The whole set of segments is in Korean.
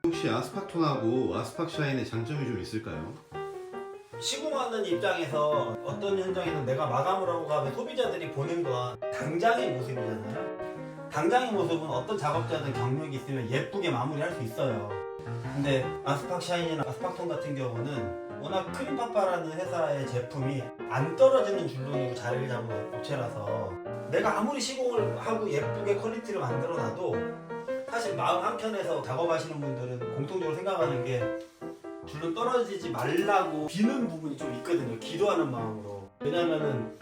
혹시 아스팍톤하고 아스팍샤인의 장점이 좀 있을까요? 시공하는 입장에서 어떤 현장에는 내가 마감을 하고 가면 소비자들이 보는 건 당장의 모습이잖아요. 당장의 모습은 어떤 작업자든 경력이 있으면 예쁘게 마무리할 수 있어요. 근데 아스팍샤인이나 아스팍톤 같은 경우는 워낙 크림파파라는 회사의 제품이 안 떨어지는 줄눈으로 자리를 잡은 업체라서 내가 아무리 시공을 하고 예쁘게 퀄리티를 만들어 놔도 사실 마음 한켠에서 작업하시는 분들은 공통적으로 생각하는 게 줄눈 떨어지지 말라고 비는 부분이 좀 있거든요. 기도하는 마음으로. 왜냐면은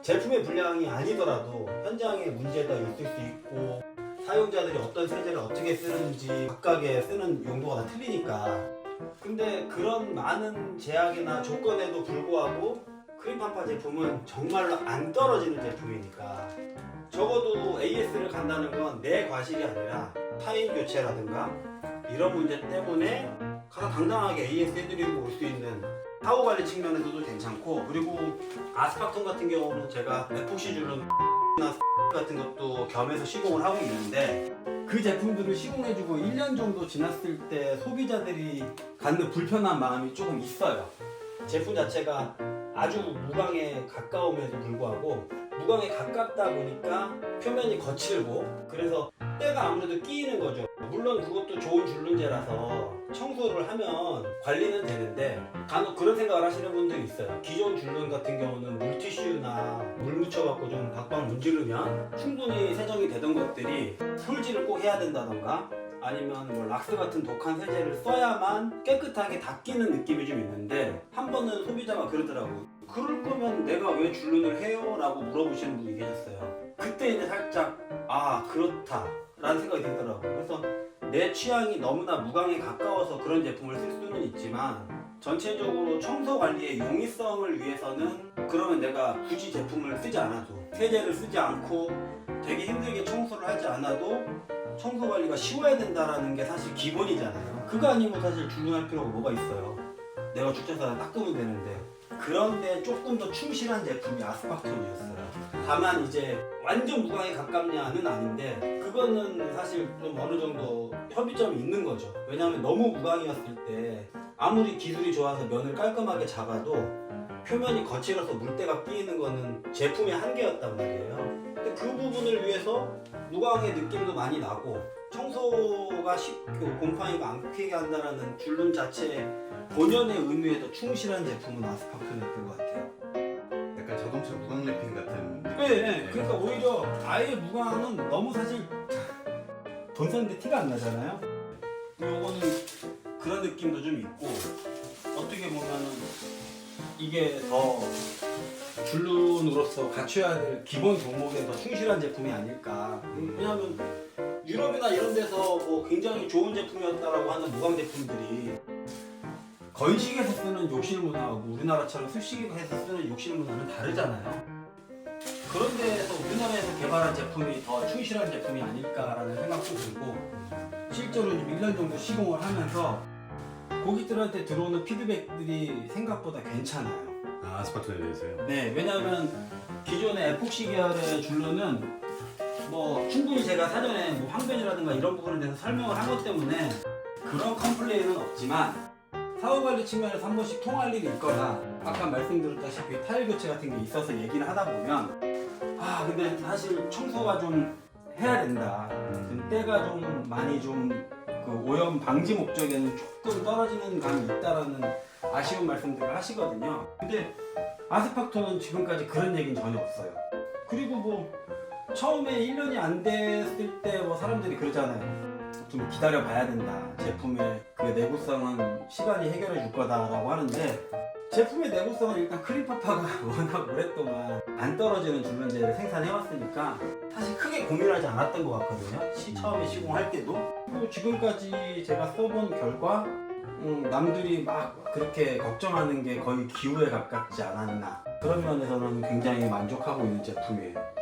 제품의 불량이 아니더라도 현장에 문제가 있을 수 있고 사용자들이 어떤 세제를 어떻게 쓰는지 각각의 쓰는 용도가 다 틀리니까. 근데 그런 많은 제약이나 조건에도 불구하고 크림파파 제품은 정말로 안 떨어지는 제품이니까 적어도 AS를 간다는 건 내 과실이 아니라 타인 교체라든가 이런 문제 때문에 가장 당당하게 AS 해드리고 올 수 있는 사후 관리 측면에서도 괜찮고, 그리고 아스팍톤 같은 경우는 제가 에폭시 줄눈 같은 것도 겸해서 시공을 하고 있는데 그 제품들을 시공해주고 1년 정도 지났을 때 소비자들이 갖는 불편한 마음이 조금 있어요. 제품 자체가 아주 무광에 가까움에도 불구하고 무광에 가깝다 보니까 표면이 거칠고 그래서 때가 아무래도 끼이는 거죠. 물론 그것도 좋은 줄눈제라서 청소를 하면 관리는 되는데 간혹 그런 생각을 하시는 분들이 있어요. 기존 줄눈 같은 경우는 물티슈나 물 묻혀갖고 좀 박박 문지르면 충분히 세정이 되던 것들이 솔질을 꼭 해야 된다던가 아니면 뭐 락스 같은 독한 세제를 써야만 깨끗하게 닦이는 느낌이 좀 있는데 한 번은 소비자가 그러더라고. 그럴 거면 내가 왜 줄눈을 해요? 라고 물어보시는 분이 계셨어요. 그때 이제 살짝 그렇다 라는 생각이 들더라고요. 그래서 내 취향이 너무나 무광에 가까워서 그런 제품을 쓸 수는 있지만 전체적으로 청소 관리의 용이성을 위해서는 그러면 내가 굳이 제품을 쓰지 않아도 세제를 쓰지 않고 되게 힘들게 청소를 하지 않아도 청소 관리가 쉬워야 된다는 게 사실 기본이잖아요. 그거 아니면 사실 줄눈할 필요가 뭐가 있어요. 내가 주차사를 닦으면 되는데. 그런데 조금 더 충실한 제품이 아스팍톤이었어요. 다만 이제 완전 무광에 가깝냐는 아닌데 그거는 사실 좀 어느 정도 협의점이 있는 거죠. 왜냐하면 너무 무광이었을 때 아무리 기술이 좋아서 면을 깔끔하게 잡아도 표면이 거칠어서 물때가 끼이는 거는 제품의 한계였단 말이에요. 근데 그 부분을 위해서 무광의 느낌도 많이 나고 청소가 쉽고 곰팡이가 안 피게 한다는 줄눈 자체의 본연의 의미에 더 충실한 제품은 아스팍톤이었던 것 같아요. 약간 자동차 무광 랩핑 같은 느낌. 네. 그러니까 오히려 아예 무광은 너무 사실 돈 썼는데 티가 안 나잖아요. 요거는 그런 느낌도 좀 있고 어떻게 보면은 이게 더 줄눈으로서 갖춰야 될 기본 종목에 더 충실한 제품이 아닐까. 왜냐하면 유럽이나 이런 데서 뭐 굉장히 좋은 제품이었다라고 하는 무광 제품들이 건식에서 쓰는 욕실 문화하고 우리나라처럼 습식에서 쓰는 욕실 문화는 다르잖아요. 그런 데에서 우리나라에서 개발한 제품이 더 충실한 제품이 아닐까라는 생각도 들고 실제로 1년 정도 시공을 하면서 고객들한테 들어오는 피드백들이 생각보다 괜찮아요. 아스팍톤에 대해서요? 네, 왜냐하면 기존의 에폭시 계열의 줄눈은 뭐 충분히 제가 사전에 뭐 황변이라든가 이런 부분에 대해서 설명을 한 것 때문에 그런 컴플레인은 없지만 사후관리 측면에서 한 번씩 통할 일이 있거나 아까 말씀드렸다시피 타일 교체 같은 게 있어서 얘기를 하다 보면 근데 사실 청소가 좀 해야 된다. 때가 좀 많이 그 오염 방지 목적에는 조금 떨어지는 감이 있다라는 아쉬운 말씀들을 하시거든요. 근데 아스팍톤은 지금까지 그런 얘기는 전혀 없어요. 그리고 뭐 처음에 1년이 안 됐을 때 뭐 사람들이 그러잖아요. 좀 기다려 봐야 된다. 제품의 그 내구성은 시간이 해결해 줄 거다라고 하는데 제품의 내구성은 일단 크림파파가 워낙 오랫동안 안 떨어지는 줄눈제를 생산해 왔으니까 사실 크게 고민하지 않았던 것 같거든요. 처음에 시공할 때도. 그리고 지금까지 제가 써본 결과 남들이 막 그렇게 걱정하는 게 거의 기우에 가깝지 않았나. 그런 면에서는 굉장히 만족하고 있는 제품이에요.